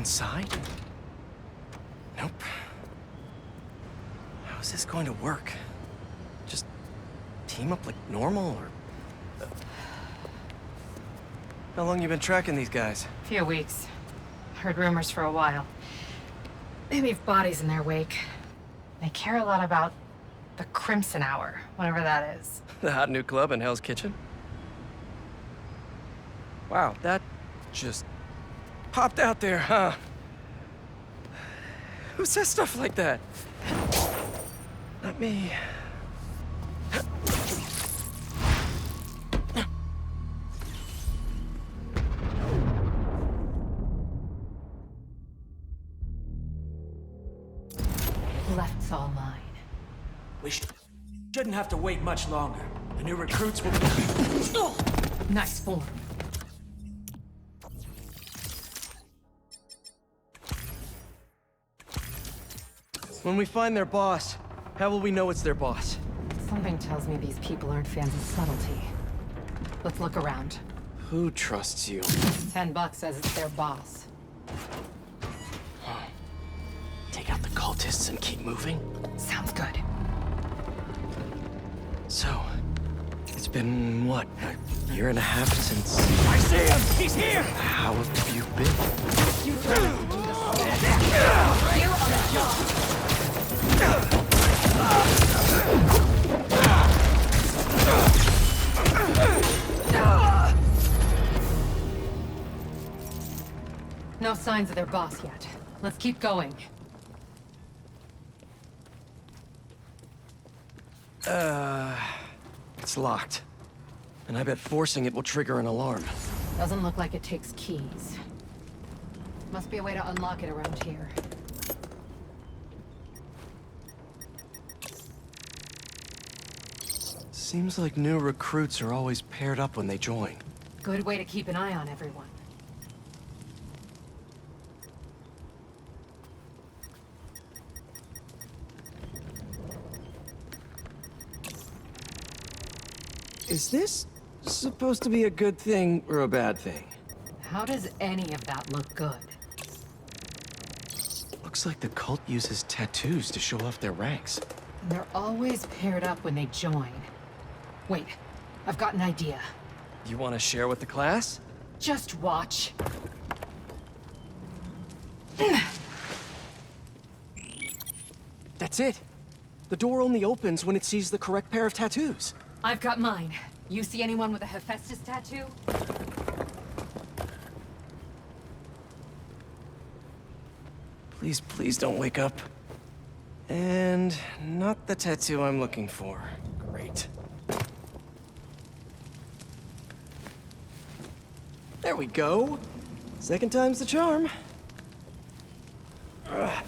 inside? Nope. How is this going to work? Just team up like normal, or... How long you been tracking these guys? Few weeks. Heard rumors for a while. They leave bodies in their wake. They care a lot about the Crimson Hour, whatever that is. The hot new club in Hell's Kitchen? Wow, that just popped out there, huh? Who says stuff like that? Not me. Left's all mine. We shouldn't have to wait much longer. The new recruits will be... Nice form. When we find their boss, how will we know it's their boss? Something tells me these people aren't fans of subtlety. Let's look around. Who trusts you? $10 says it's their boss. Take out the cultists and keep moving? Sounds good. So, it's been, what, a year and a half since... I see him! He's here! How have you been? You tell us to do this. You on the job. No signs of their boss yet. Let's keep going. It's locked. And I bet forcing it will trigger an alarm. Doesn't look like it takes keys. Must be a way to unlock it around here. Seems like new recruits are always paired up when they join. Good way to keep an eye on everyone. Is this supposed to be a good thing or a bad thing? How does any of that look good? Looks like the cult uses tattoos to show off their ranks. They're always paired up when they join. Wait, I've got an idea. You want to share with the class? Just watch. That's it. The door only opens when it sees the correct pair of tattoos. I've got mine. You see anyone with a Hephaestus tattoo? Please, please don't wake up. And not the tattoo I'm looking for. Great. There we go. Second time's the charm. Ugh.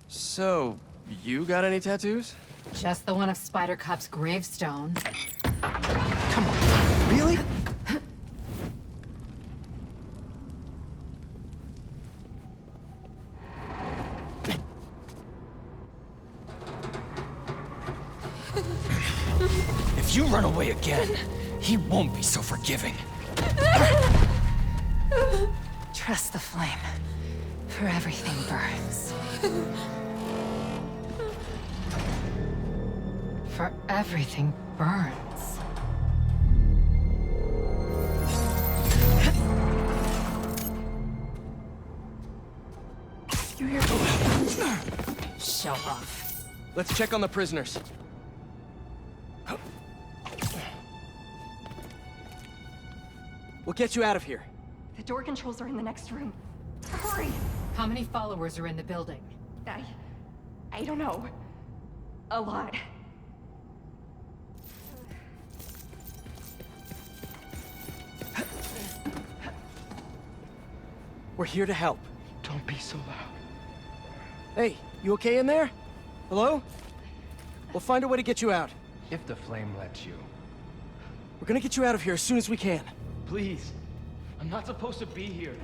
So, you got any tattoos? Just the one of Spider Cop's gravestone. Come on, really? If you run away again, he won't be so forgiving. Trust the flame, for everything burns. For everything burns. You hear? Show off. Let's check on the prisoners. We'll get you out of here. The door controls are in the next room. Hurry! How many followers are in the building? I don't know. A lot. We're here to help. Don't be so loud. Hey, you okay in there? Hello? We'll find a way to get you out. If the flame lets you. We're gonna get you out of here as soon as we can. Please. I'm not supposed to be here.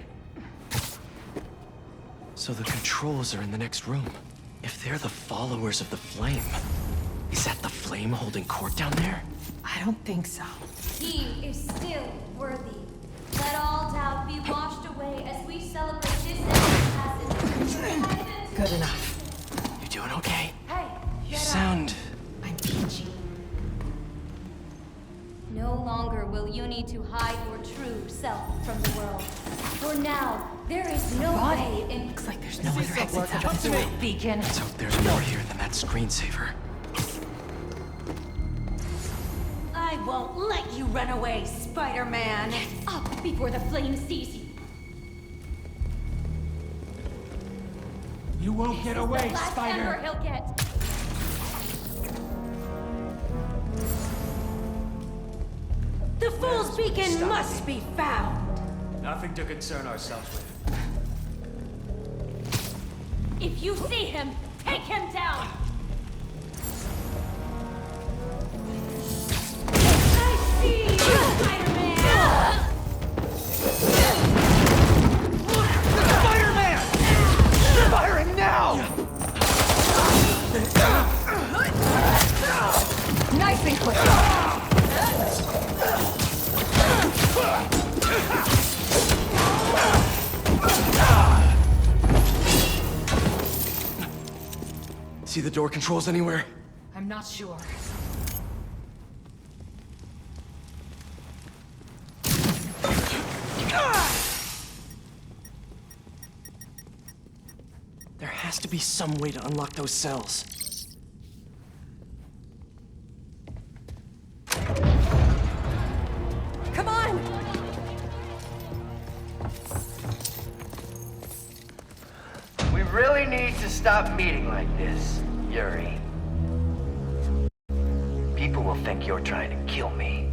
So the controls are in the next room. If they're the followers of the flame, Is that the flame holding court down there? I don't think so. He is still worthy. Let all doubt be washed away as we celebrate this passage. Good enough. You doing okay? Hey, You get up. sound... I'm peachy. No longer will you need to hide your true self from the world. For now, there is no way in... Looks like there's no other exits out of this world, Beacon. Let's hope there's more here than that screensaver. I won't let you run away, Spider-Man! Get up before the flame sees you! You won't get away, The last Spider! ember he'll get! The Fool's Beacon must be found! Nothing to concern ourselves with. If you see him, take him down! I see you, Spider-Man! Fire him now! Nice and quick. See the door controls anywhere? I'm not sure. There has to be some way to unlock those cells. Come on! We really need to stop meeting like this, Yuri. People will think you're trying to kill me.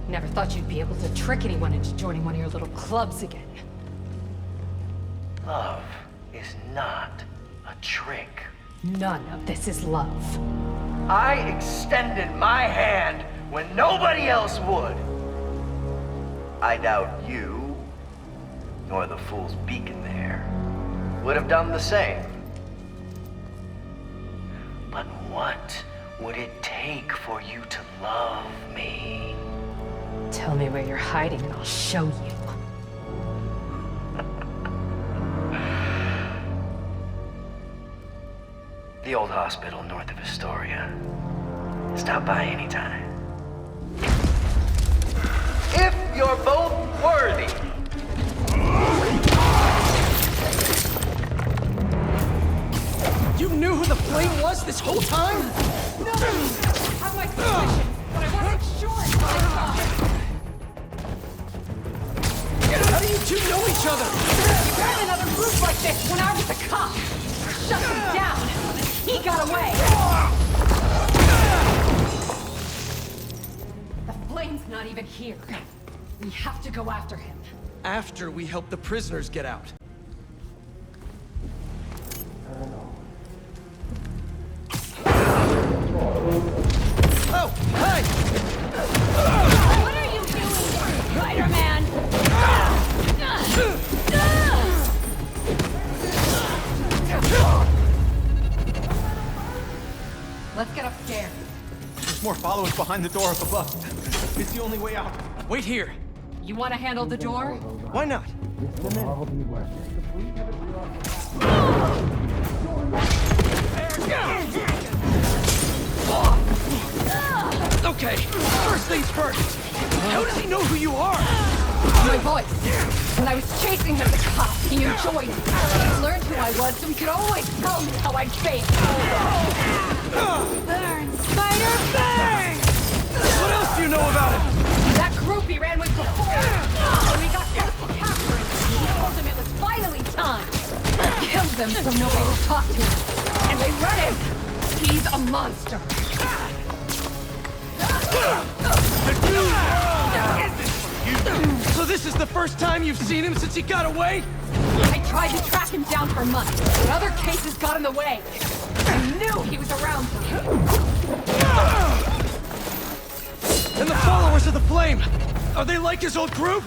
Never thought you'd be able to trick anyone into joining one of your little clubs again. Love is not a trick. None of this is love. I extended my hand when nobody else would. I doubt you, nor the Fool's Beacon there, would have done the same. But what would it take for you to love me? Tell me where you're hiding and I'll show you. The old hospital north of Astoria. Stop by anytime. If you're both worthy. You knew who the flame was this whole time? No! I have my suspicions, but I wasn't sure until I saw it. How do you two know each other? We ran another group like this when I was a cop. Shut him down. He got away. The flame's not even here. We have to go after him. After we help the prisoners get out. Oh, hi! What are you doing, Spider-Man? Let's get upstairs. There's more followers behind the door up above. It's the only way out. Wait here. You want to handle the door? Why not? Okay, first things first. How does he know who you are? My voice. When I was chasing him, the cop, he enjoyed it. He learned who I was, so he could always tell me how I'd fake. Burn, Spider, burn! What else do you know about him? That group he ran with before. When we got close to capturing him, he told them it was finally time. Killed them so nobody would talk to him. And they let him. He's a monster. So this is the first time you've seen him since he got away? I tried to track him down for months, but other cases got in the way. I knew he was around here. And the followers of the Flame, are they like his old group?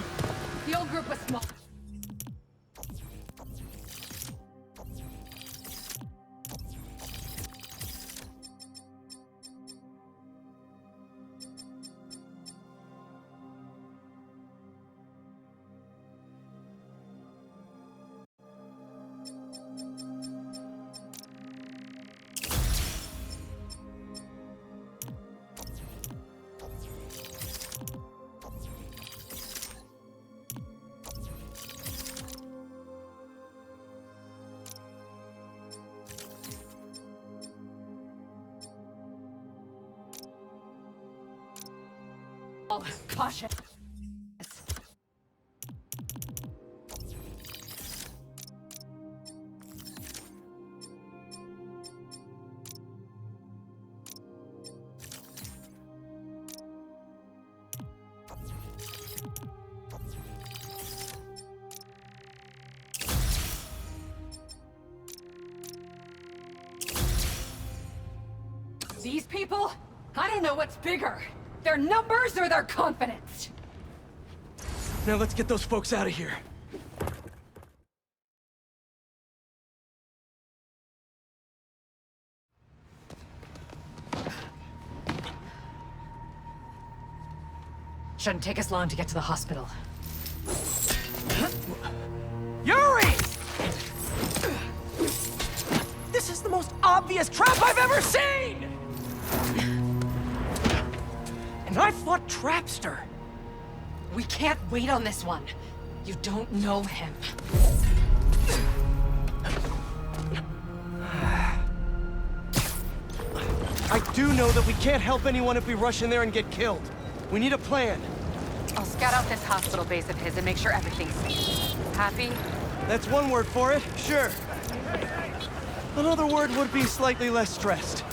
The old group was small. all cautious. These people? I don't know what's bigger. Their numbers or their confidence. Now let's get those folks out of here. Shouldn't take us long to get to the hospital. Yuri! This is the most obvious trap I've ever seen! And I fought Trapster. We can't wait on this one. You don't know him. I do know that we can't help anyone if we rush in there and get killed. We need a plan. I'll scout out this hospital base of his and make sure everything's safe. Happy? That's one word for it, sure. Another word would be slightly less stressed.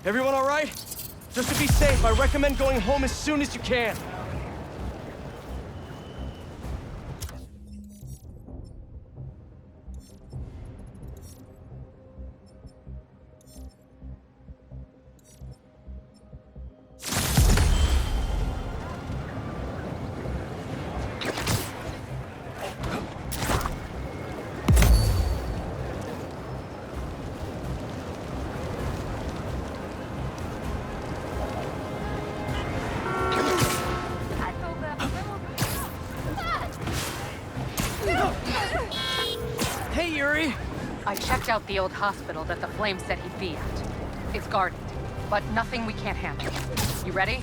Everyone all right? Just to be safe, I recommend going home as soon as you can. Hey, Yuri! I checked out the old hospital that the Flame said he'd be at. It's guarded, but nothing we can't handle. You ready?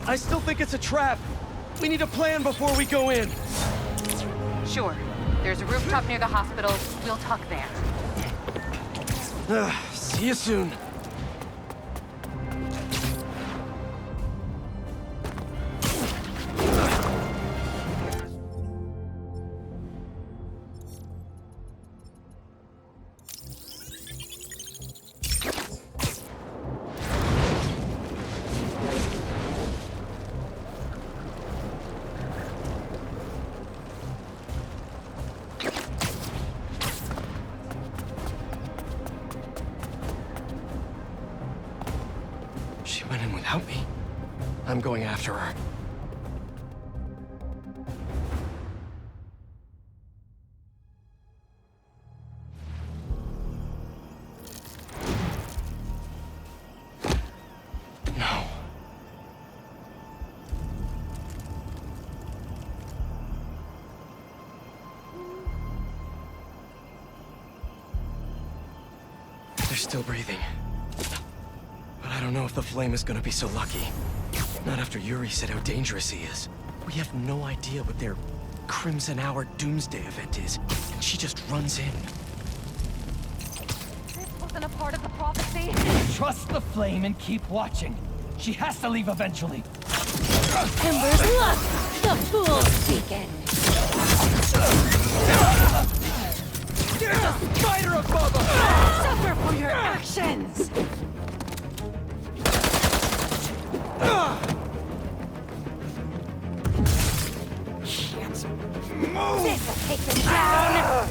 I still think it's a trap. We need a plan before we go in. Sure. There's a rooftop near the hospital. We'll talk there. See you soon. She went in without me. I'm going after her. They're still breathing. But I don't know if the flame is gonna be so lucky. Not after Yuri said how dangerous he is. We have no idea what their Crimson Hour Doomsday event is, and she just runs in. This wasn't a part of the prophecy. Trust the flame and keep watching. She has to leave eventually. Ember's luck! The fool's beacon! There's a spider above us! Suffer for your actions! This'll take them down!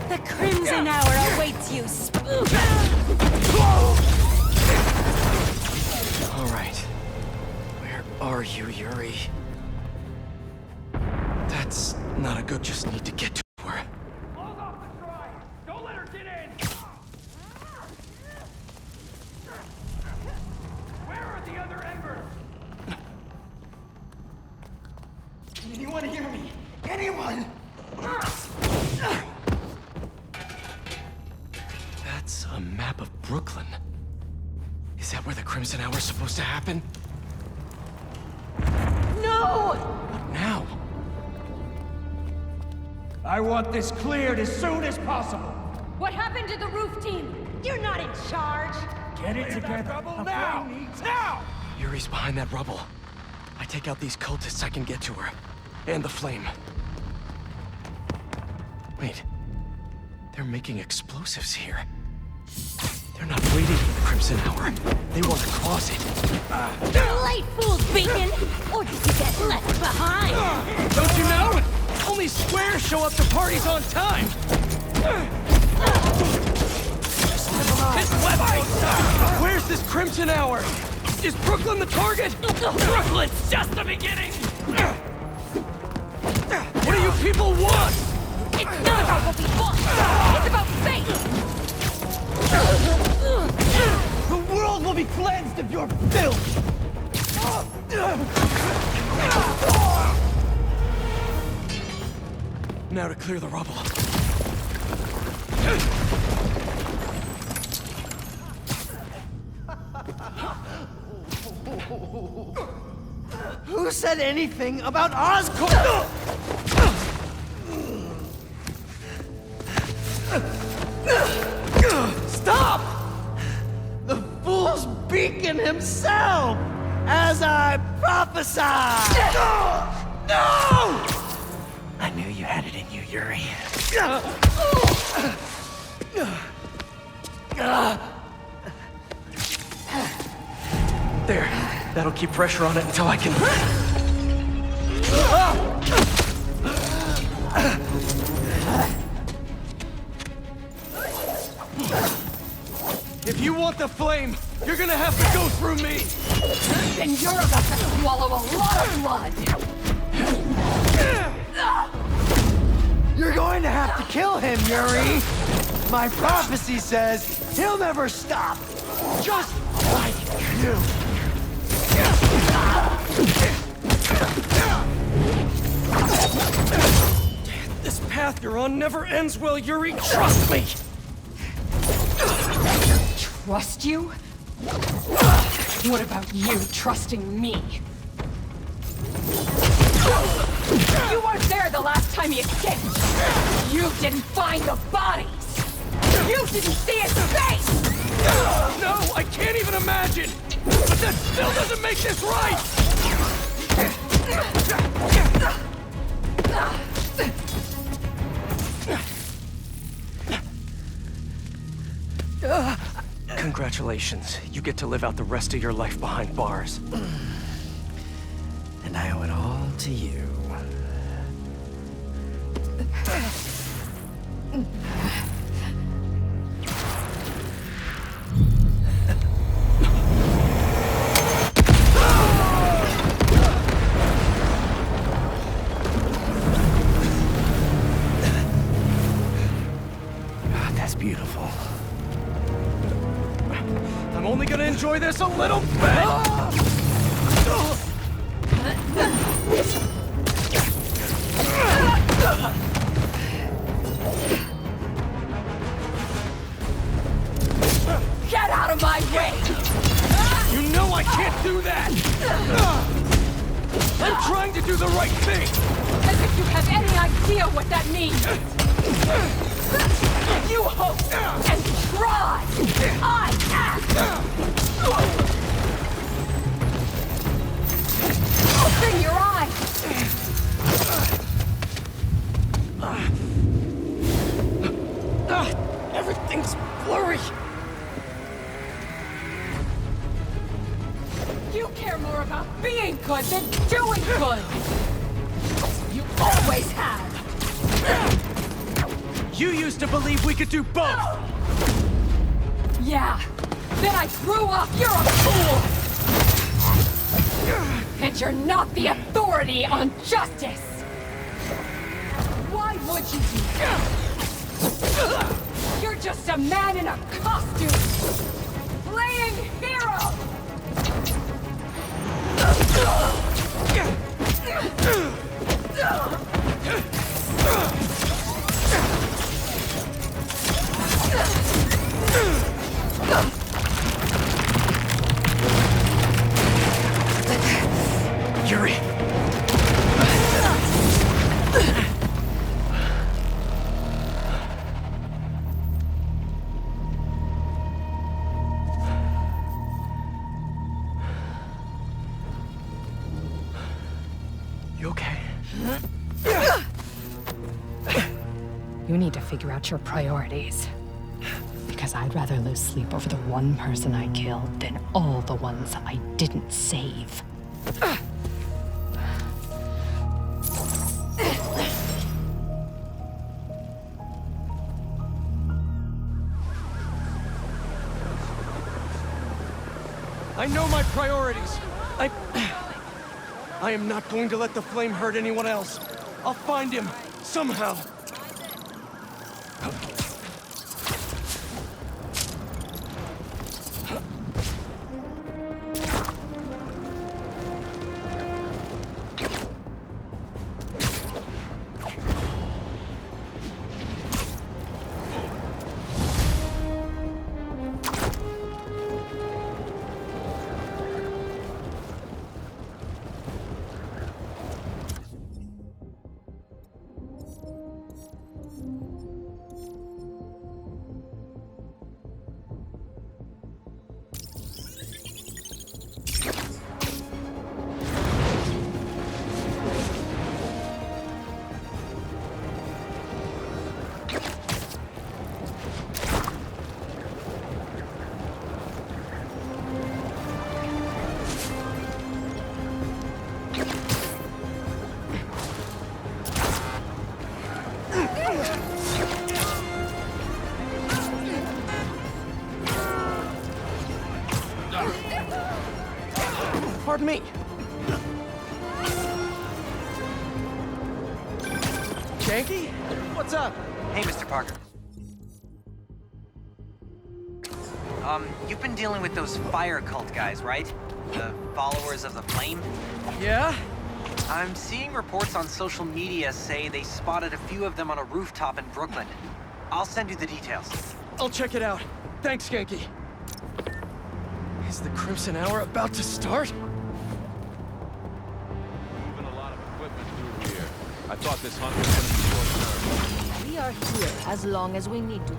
The Crimson Hour awaits you, spook! All right. Where are you, Yuri? That's not a good just need to get to her. Hold off the try! Don't let her get in! Where are the other embers? Anyone hear me? Anyone? That's a map of Brooklyn. Is that where the Crimson Hour is supposed to happen? No! What now? I want this cleared as soon as possible. What happened to the roof team? You're not in charge! Get it together. Now! Now! Yuri's behind that rubble. I take out these cultists, I can get to her. And the flame. Wait. They're making explosives here. They're not waiting for the Crimson Hour. They want to cross it. You're late, fool's beacon! Or did you get left behind? Don't you know? Only squares show up to parties on time! This web won't stop! Where's this Crimson Hour? Is Brooklyn the target? Brooklyn's just the beginning! What do you people want? It's not about what we want! It's about fate! The world will be cleansed of your filth! Now to clear the rubble. Who said anything about Oscorp? Stop! The fool's beacon himself! As I prophesied! No! I knew you had it in you, Yuri. There. That'll keep pressure on it until I can... If you want the flame, you're gonna have to go through me! Then you're about to swallow a lot of blood! You're going to have to kill him, Yuri! My prophecy says he'll never stop! Just like you! This path you're on never ends well, Yuri. Trust me! Trust you? What about you trusting me? You weren't there the last time he escaped! You didn't find the bodies! You didn't see his face! No, I can't even imagine! But that still doesn't make this right! Congratulations. You get to live out the rest of your life behind bars. And I owe it all to you. That's beautiful. I'm only gonna enjoy this a little bit! can't do that! I'm trying to do the right thing! As if you have any idea what that means! You hope and try! I act! Open your eyes! Everything's blurry! You care more about being good than doing good! You always have! You used to believe we could do both! Yeah! Then I grew up, you're a fool! And you're not the authority on justice! Why would you do that? You're just a man in a costume! Playing hero! Yuri! You okay? You need to figure out your priorities. Because I'd rather lose sleep over the one person I killed than all the ones I didn't save. I know my priorities. I am not going to let the flame hurt anyone else. I'll find him, somehow. Pardon me. Janky? What's up? Hey, Mr. Parker. You've been dealing with those fire cult guys, right? The followers of the flame? Yeah? I'm seeing reports on social media say they spotted a few of them on a rooftop in Brooklyn. I'll send you the details. I'll check it out. Thanks, Genki. Is the Crimson Hour about to start? Moving a lot of equipment through here. I thought this hunt was gonna be short-term. We are here as long as we need to be.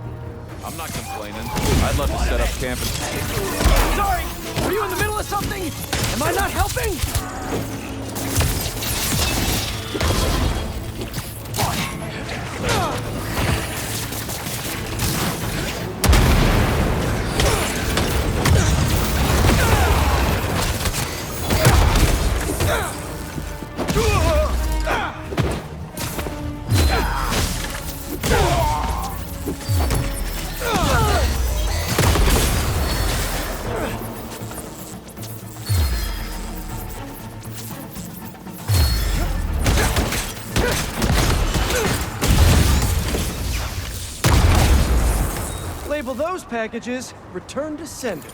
I'm not complaining. I'd love to set up camp and... Sorry! Are you in the middle of something? Am I not helping? Label those packages, return to sender.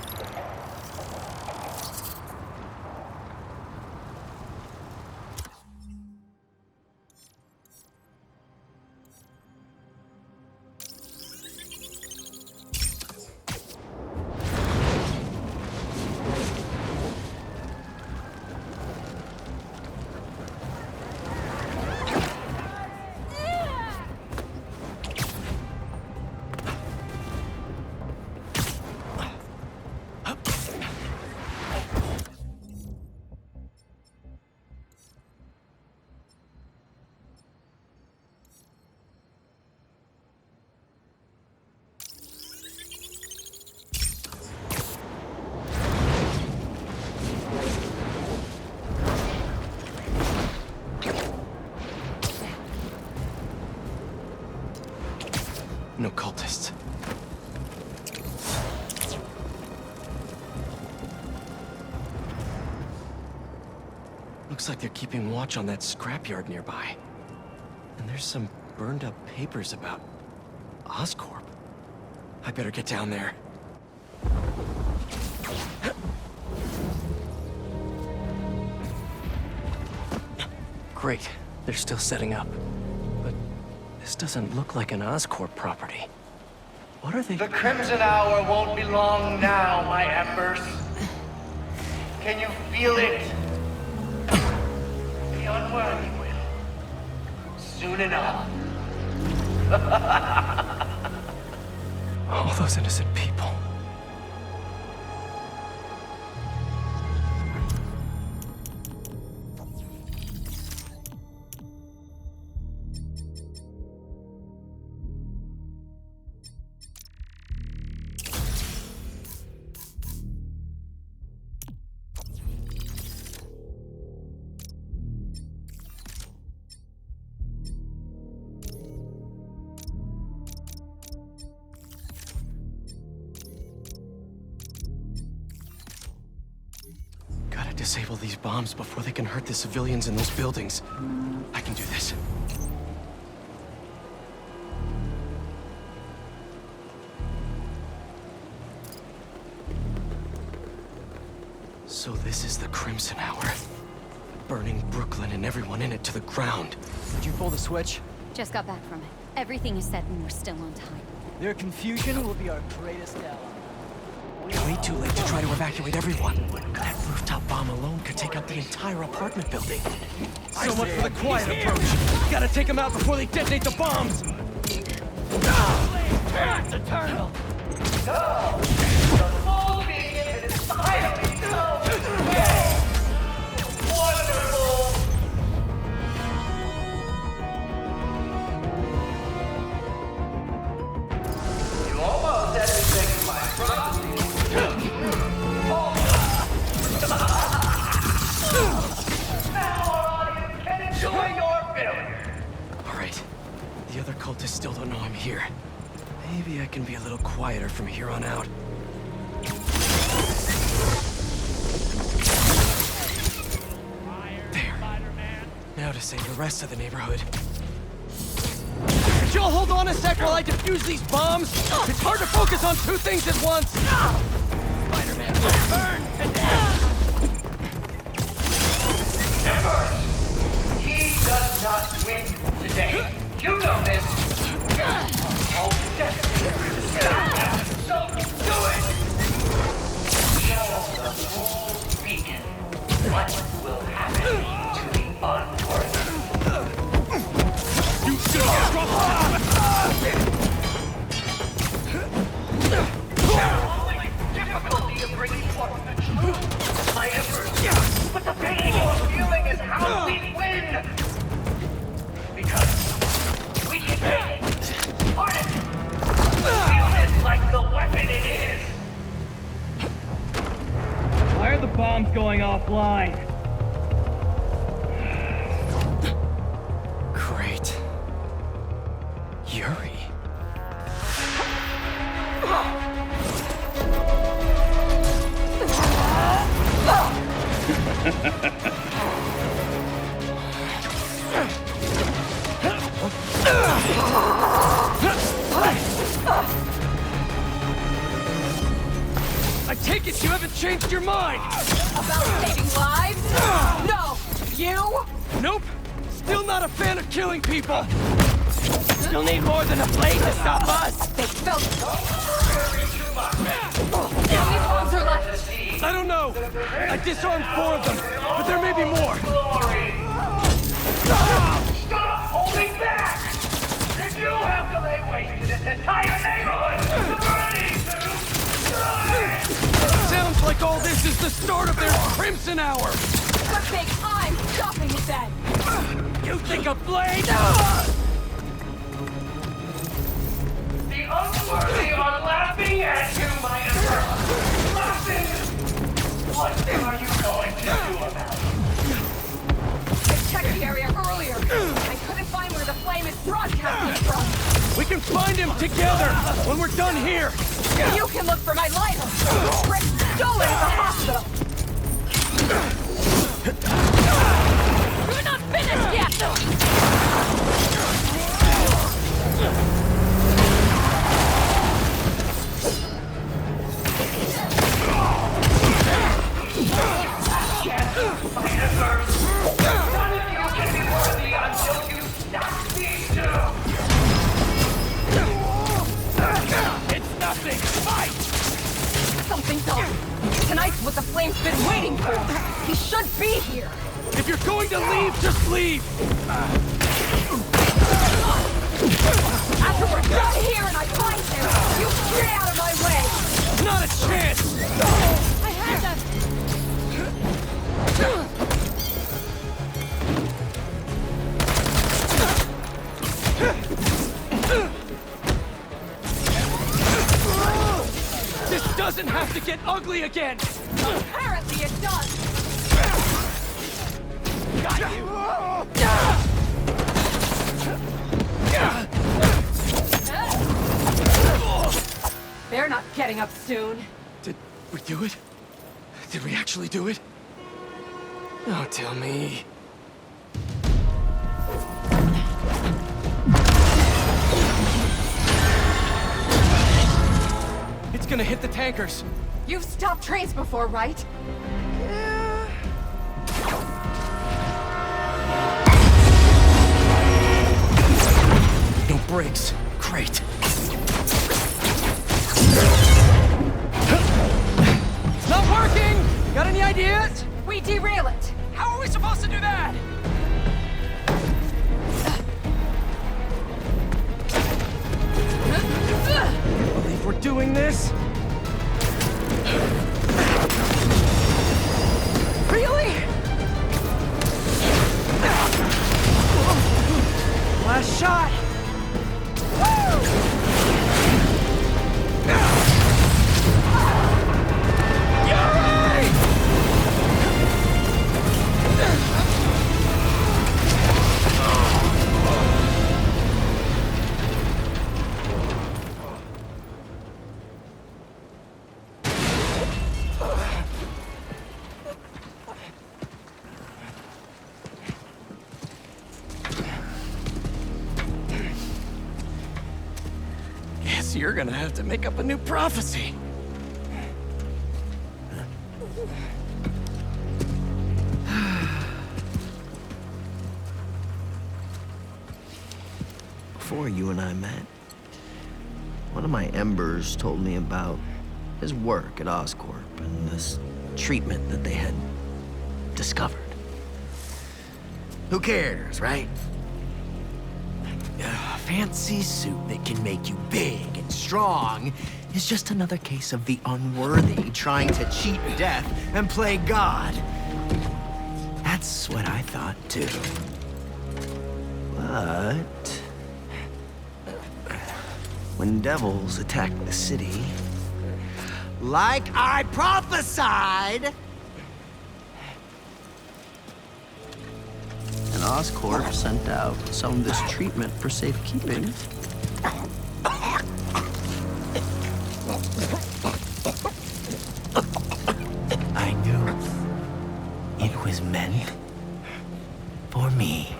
No cultists. Looks like they're keeping watch on that scrapyard nearby. And there's some burned up papers about Oscorp. I better get down there. Great. They're still setting up. But this doesn't look like an Oscorp property. What are they... The Crimson Hour won't be long now, my embers. Can you feel it? The unworthy will. Soon enough. All those innocent people. Disable these bombs before they can hurt the civilians in those buildings. I can do this. So this is the Crimson Hour. Burning Brooklyn and everyone in it to the ground. Did you pull the switch? Just got back from it. Everything is set and we're still on time. Their confusion will be our greatest ally. Way too late to try to evacuate everyone. That rooftop bomb alone could take out the entire apartment building. So much for the quiet approach. Gotta take them out before they detonate the bombs. That's eternal. No! The full being is finally wonderful! You almost had me taking my property. Now our audience can enjoy your failure. All right. The other cultists still don't know I'm here. Maybe I can be a little quieter from here on out. There. Now to save the rest of the neighborhood. Could y'all hold on a sec while I defuse these bombs? It's hard to focus on two things at once! Spider-Man, burn to death! Never! He does not win today. You know this! Oh, destiny! So do it! Show the full beacon what will happen to the unworthy. You should have dropped Difficulty of bringing forth the truth, my embers. But the pain you're feeling is how we win! Because we can make it, harness it, wield it like the weapon it is! Why are the bombs going offline? Great. Yuri. I take it you haven't changed your mind! About saving lives? No! You? Nope! Still not a fan of killing people! You'll need more than a blade to stop us! They felt... How many bombs are left? I don't know! I disarmed 4 of them, but there may be more! Stop holding back! Did you have to lay waste to this entire neighborhood? Ready to die! Sounds like all this is the start of their Crimson Hour! Good thing I'm stopping it then! You think a blade? The unworthy are laughing at you, my emperor! Laughing! What are you going to do about it? I checked the area earlier. I couldn't find where the flame is broadcasting from. We can find him together when we're done here! You can look for my lighter! Rick stole it at the hospital! We're not finished yet! It's nothing! Fight! Something's up! Tonight's what the Flame's been waiting for! He should be here! If you're going to leave, just leave! After we're done here and I find him, you get out of my way! Not a chance! I had them! This doesn't have to get ugly again! Apparently it does! Got you! They're not getting up soon. Did we do it? Did we actually do it? Oh, tell me. It's gonna hit the tankers. You've stopped trains before, right? No brakes. Great. It's not working! Got any ideas? We derail it! How are we supposed to do that? Can't believe we're doing this. Really? Last shot! Guess you're gonna have to make up a new prophecy. Before you and I met, one of my Embers told me about his work at Oscorp and this treatment that they had discovered. Who cares, right? A fancy suit that can make you big and strong is just another case of the unworthy trying to cheat death and play God. That's what I thought too. But when devils attack the city, like I prophesied, and Oscorp sent out some of this treatment for safekeeping. I knew it was meant for me.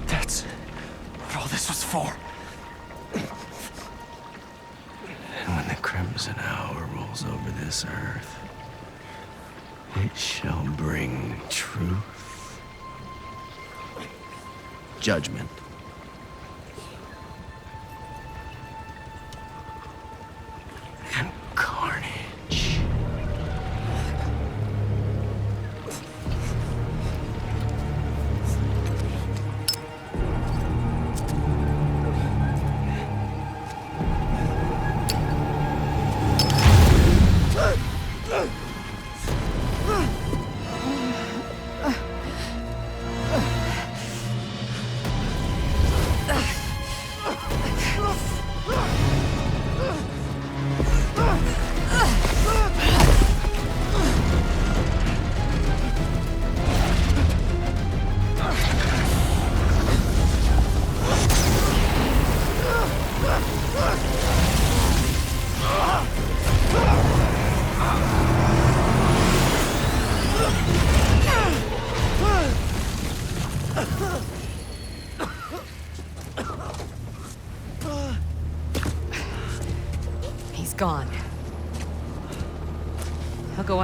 That's what all this was for. And when the Crimson Hour rolls over this earth, it shall bring truth, judgment, and carnage.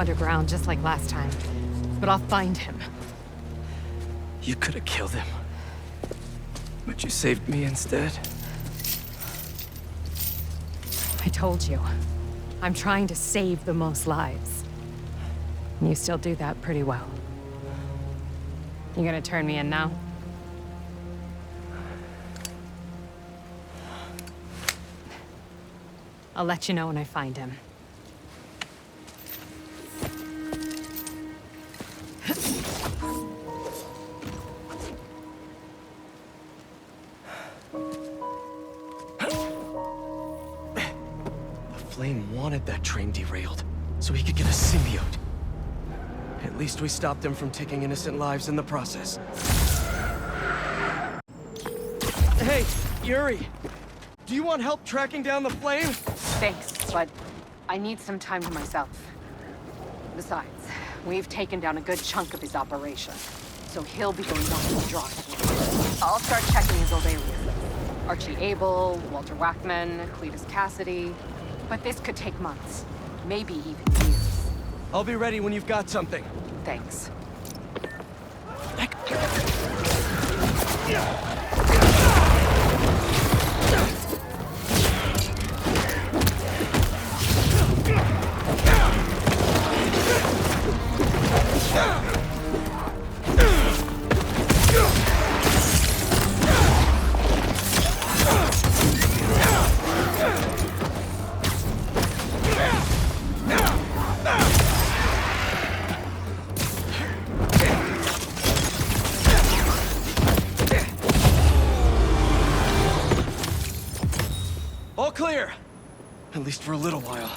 underground just like last time. But I'll find him. You could have killed him. But you saved me instead. I told you. I'm trying to save the most lives. And you still do that pretty well. You gonna turn me in now? I'll let you know when I find him. Flame wanted that train derailed, so he could get a symbiote. At least we stopped him from taking innocent lives in the process. Hey, Yuri! Do you want help tracking down the Flame? Thanks, but I need some time to myself. Besides, we've taken down a good chunk of his operation, so he'll be going down to the draw. I'll start checking his old aliases. Archie Abel, Walter Wackman, Cletus Cassidy. But this could take months, maybe even years. I'll be ready when you've got something. Thanks. All clear! At least for a little while.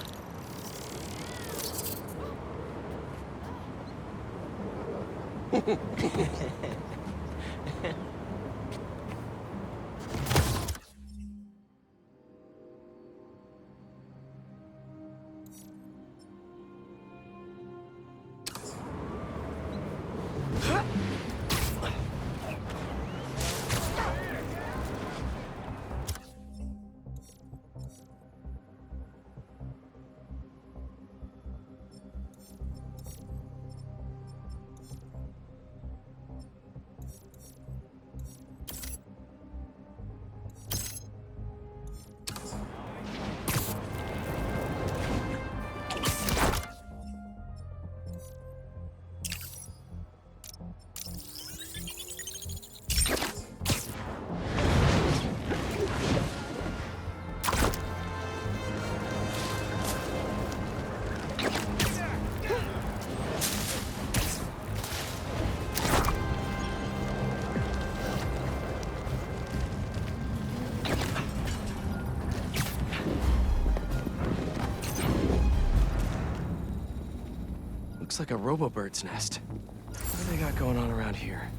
Looks like a robo-bird's nest. What do they got going on around here?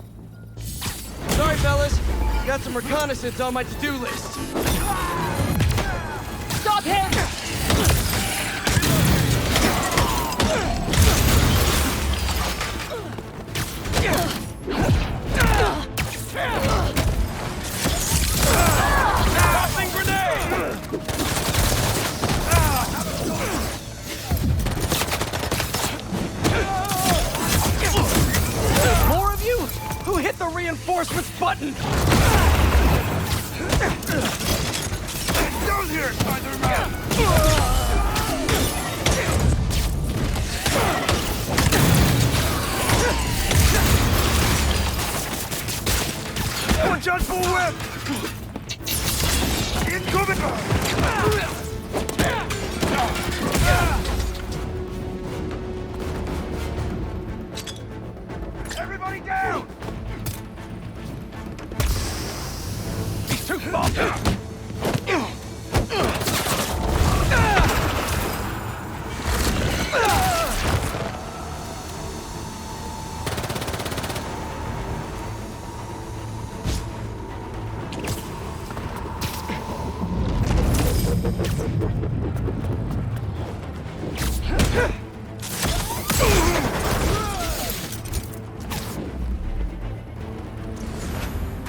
Sorry, fellas. Got some reconnaissance on my to-do list. Stop him! Tossing grenade! More of you? Who hit the reinforcements button? Down here, Spider-Man! Watch out for web! Incoming! Everybody down! He's too far!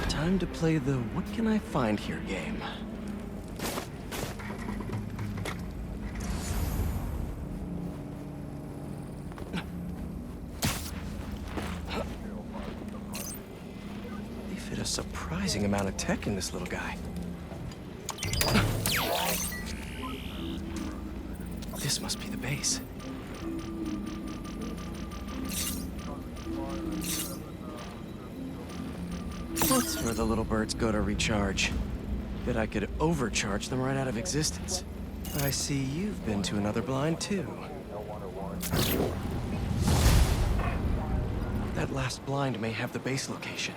Time to play the what can I find here game. surprising amount of tech in this little guy. This must be the base. That's where the little birds go to recharge. Bet I could overcharge them right out of existence. I see you've been to another blind, too. That last blind may have the base location.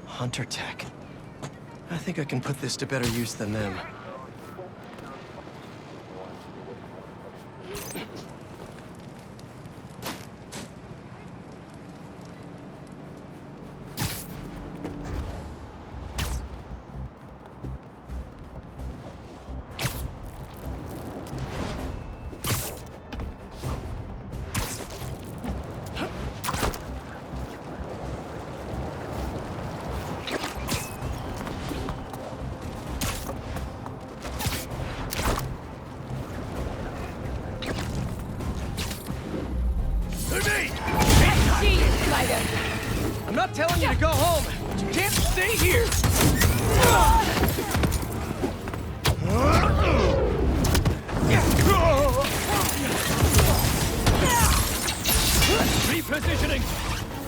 Hunter tech. I think I can put this to better use than them. I'm not telling you to go home, but you can't stay here! Repositioning!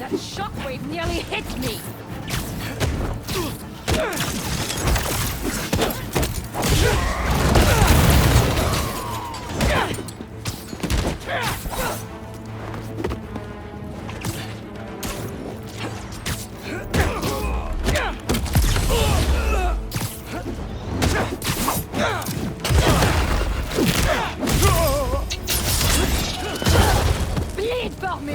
That shockwave nearly hit me! Bleed for me!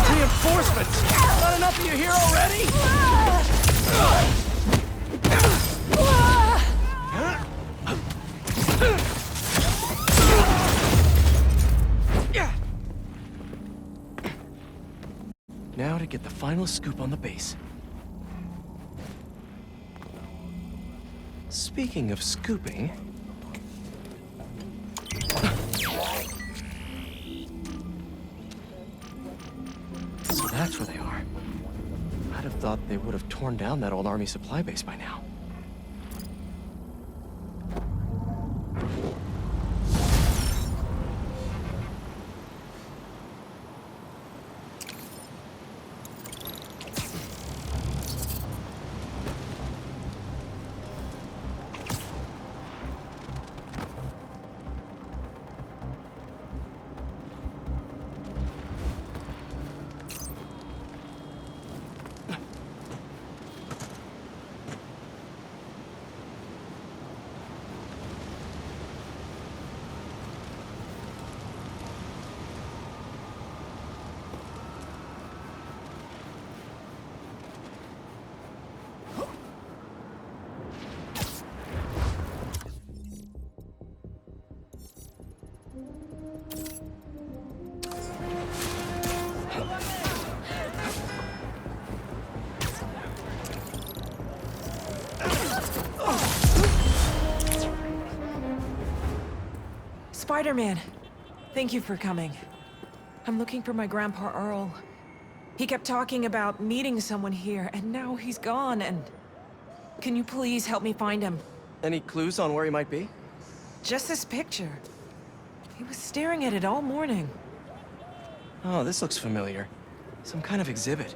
Reinforcements! Not enough of you here already? Now to get the final scoop on the base. Speaking of scooping... So that's where they are. I'd have thought they would have torn down that old army supply base by now. Spider-Man, thank you for coming. I'm looking for my Grandpa Earl. He kept talking about meeting someone here, and now he's gone, and... Can you please help me find him? Any clues on where he might be? Just this picture. He was staring at it all morning. Oh, this looks familiar. Some kind of exhibit.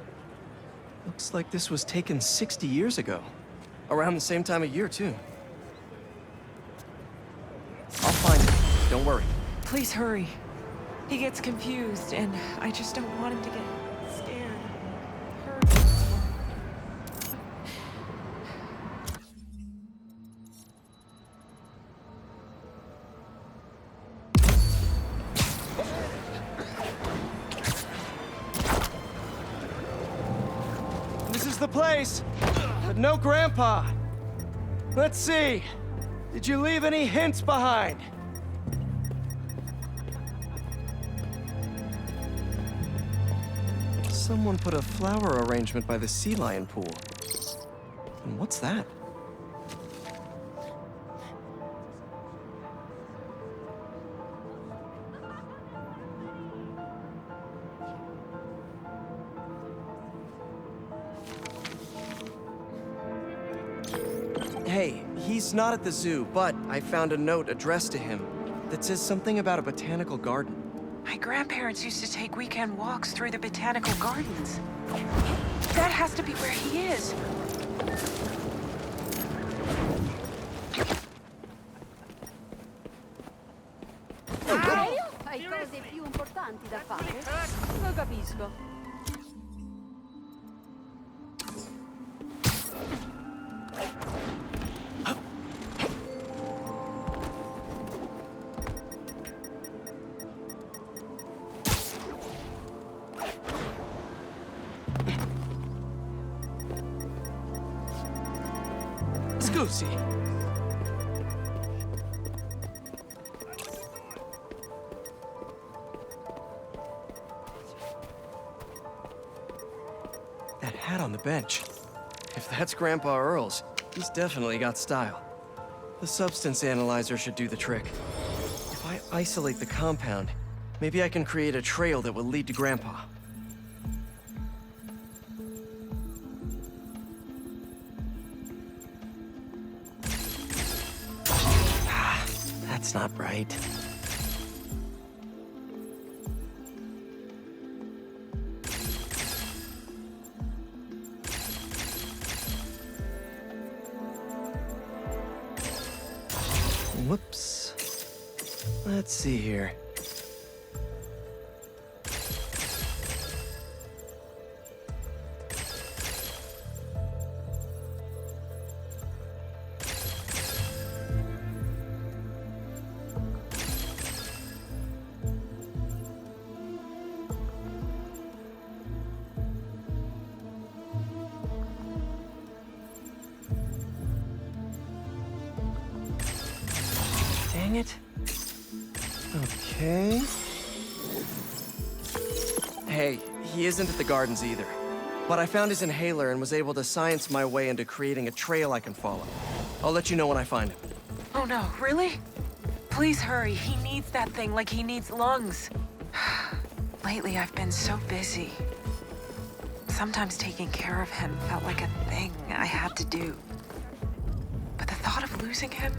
Looks like this was taken 60 years ago. Around the same time of year, too. I'll find him. Don't worry. Please hurry. He gets confused, and I just don't want him to get... is the place, but no Grandpa. Let's see. Did you leave any hints behind? Someone put a flower arrangement by the sea lion pool. And what's that? Hey, he's not at the zoo, but I found a note addressed to him that says something about a botanical garden. My grandparents used to take weekend walks through the botanical gardens. That has to be where he is. Hai cose più importanti da fare? Lo capisco. Scusi. That hat on the bench. If that's Grandpa Earl's, he's definitely got style. The substance analyzer should do the trick. If I isolate the compound, maybe I can create a trail that will lead to Grandpa. That's not right. Whoops. Let's see here. Dang it. Okay. Hey, he isn't at the gardens either. But I found his inhaler and was able to science my way into creating a trail I can follow. I'll let you know when I find him. Oh no, really? Please hurry. He needs that thing like he needs lungs. Lately, I've been so busy. Sometimes taking care of him felt like a thing I had to do. But the thought of losing him...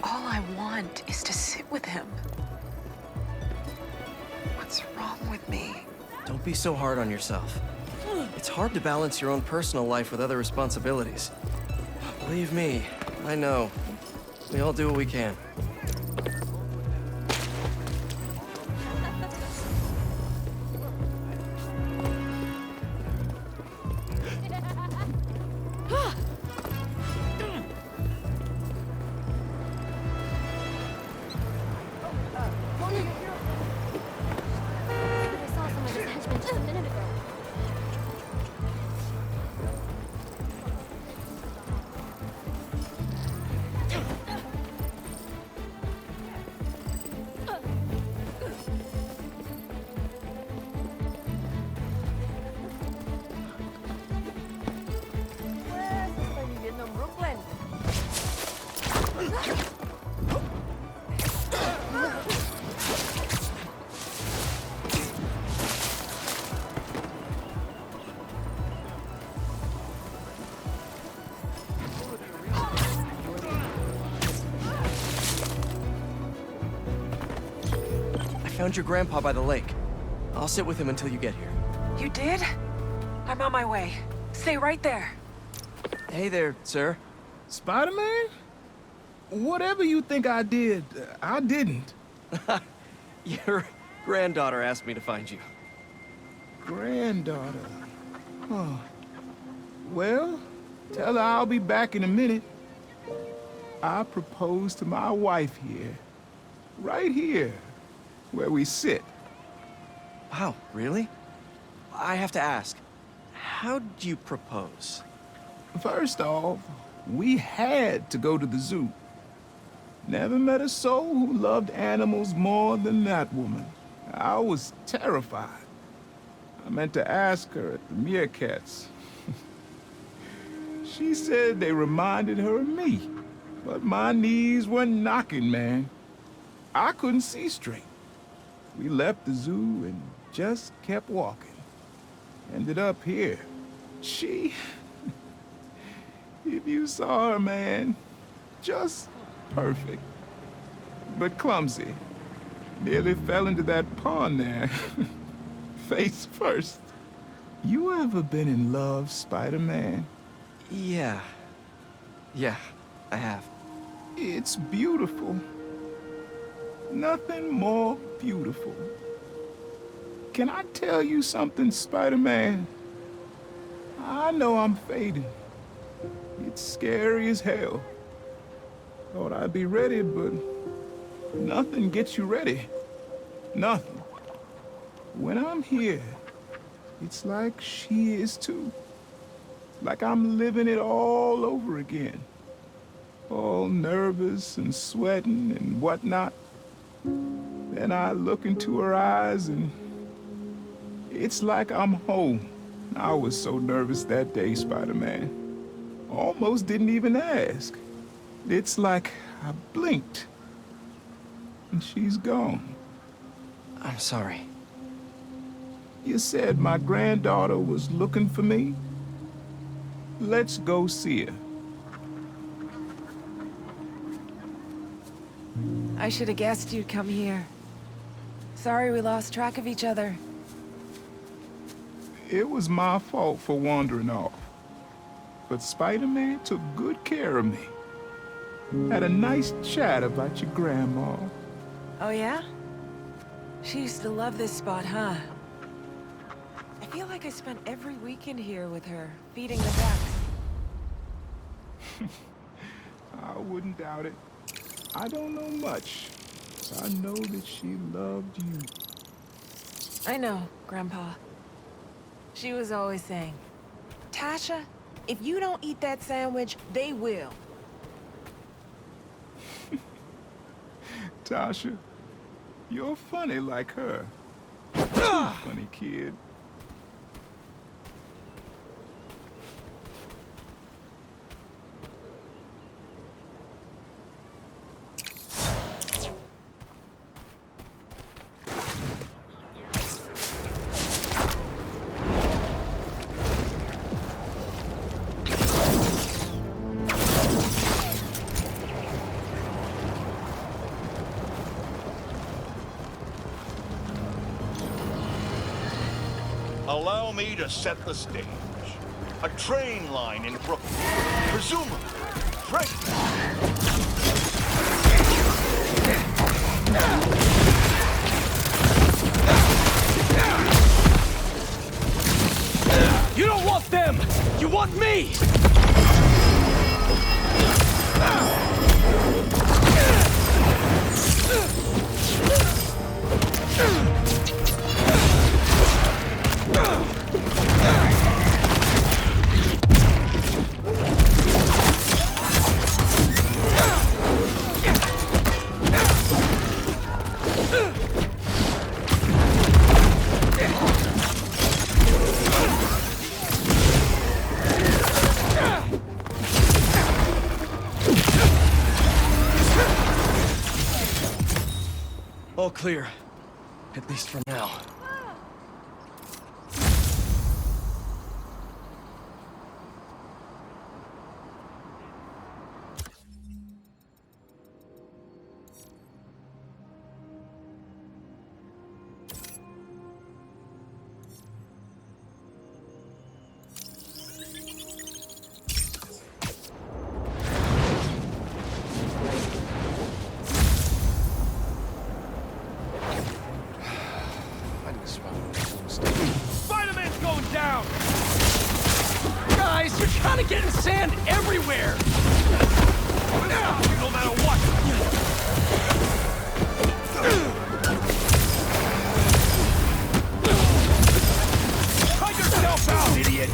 all I want is to sit with him. What's wrong with me? Don't be so hard on yourself. It's hard to balance your own personal life with other responsibilities. Believe me, I know. We all do what we can. I saw some of his henchmen just a minute ago. Estoy viviendo en Brooklyn. I found your grandpa by the lake. I'll sit with him until you get here. You did? I'm on my way. Stay right there. Hey there, sir. Spider-Man? Whatever you think I did, I didn't. Your granddaughter asked me to find you. Granddaughter. Oh. Well, tell her I'll be back in a minute. I proposed to my wife here. Right here, where we sit. Wow, really? I have to ask, How'd you propose? First off, we had to go to the zoo. Never met a soul who loved animals more than that woman. I was terrified. I meant to ask her at the meerkats. She said they reminded her of me, but my knees were knocking, man. I couldn't see straight. We left the zoo and just kept walking. Ended up here. She... If you saw her, man, just perfect. But clumsy. Nearly fell into that pond there. Face first. You ever been in love, Spider-Man? Yeah. Yeah, I have. It's beautiful. Nothing more beautiful. Can I tell you something, Spider-Man? I know I'm fading. It's scary as hell. Thought I'd be ready, but nothing gets you ready. Nothing. When I'm here, it's like she is too. Like I'm living it all over again. All nervous and sweating and whatnot. Then I look into her eyes and it's like I'm home. I was so nervous that day, Spider-Man. Almost didn't even ask. It's like I blinked and she's gone. I'm sorry. You said my granddaughter was looking for me? Let's go see her. I should have guessed you'd come here. Sorry we lost track of each other. It was my fault for wandering off. But Spider-Man took good care of me. Had a nice chat about your grandma. Oh yeah? She used to love this spot, huh? I feel like I spent every weekend here with her, feeding the ducks. I wouldn't doubt it. I don't know much. I know that she loved you. I know, Grandpa. She was always saying, Tasha, if you don't eat that sandwich, they will. Tasha, you're funny like her. Funny kid. Allow me to set the stage. A train line in Brooklyn. Presumably, train. You don't want them! You want me! All clear. At least for now. Spider-Man's going down! Guys, you're kind of getting sand everywhere! No matter what! Cut yourself out, idiot!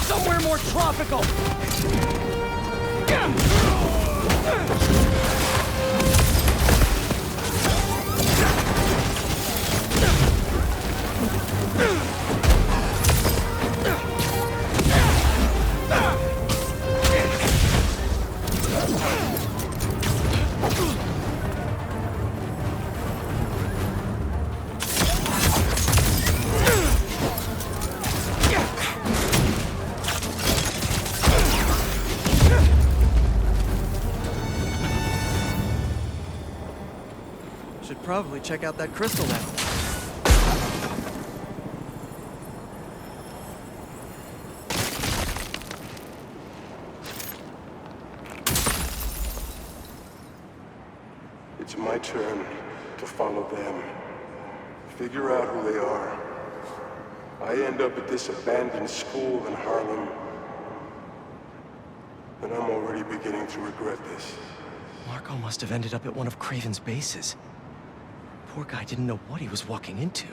Somewhere more tropical! Should probably check out that crystal now. It's my turn to follow them. Figure out who they are. I end up at this abandoned school in Harlem, and I'm already beginning to regret this. Marco must have ended up at one of Kraven's bases. Poor guy didn't know what he was walking into.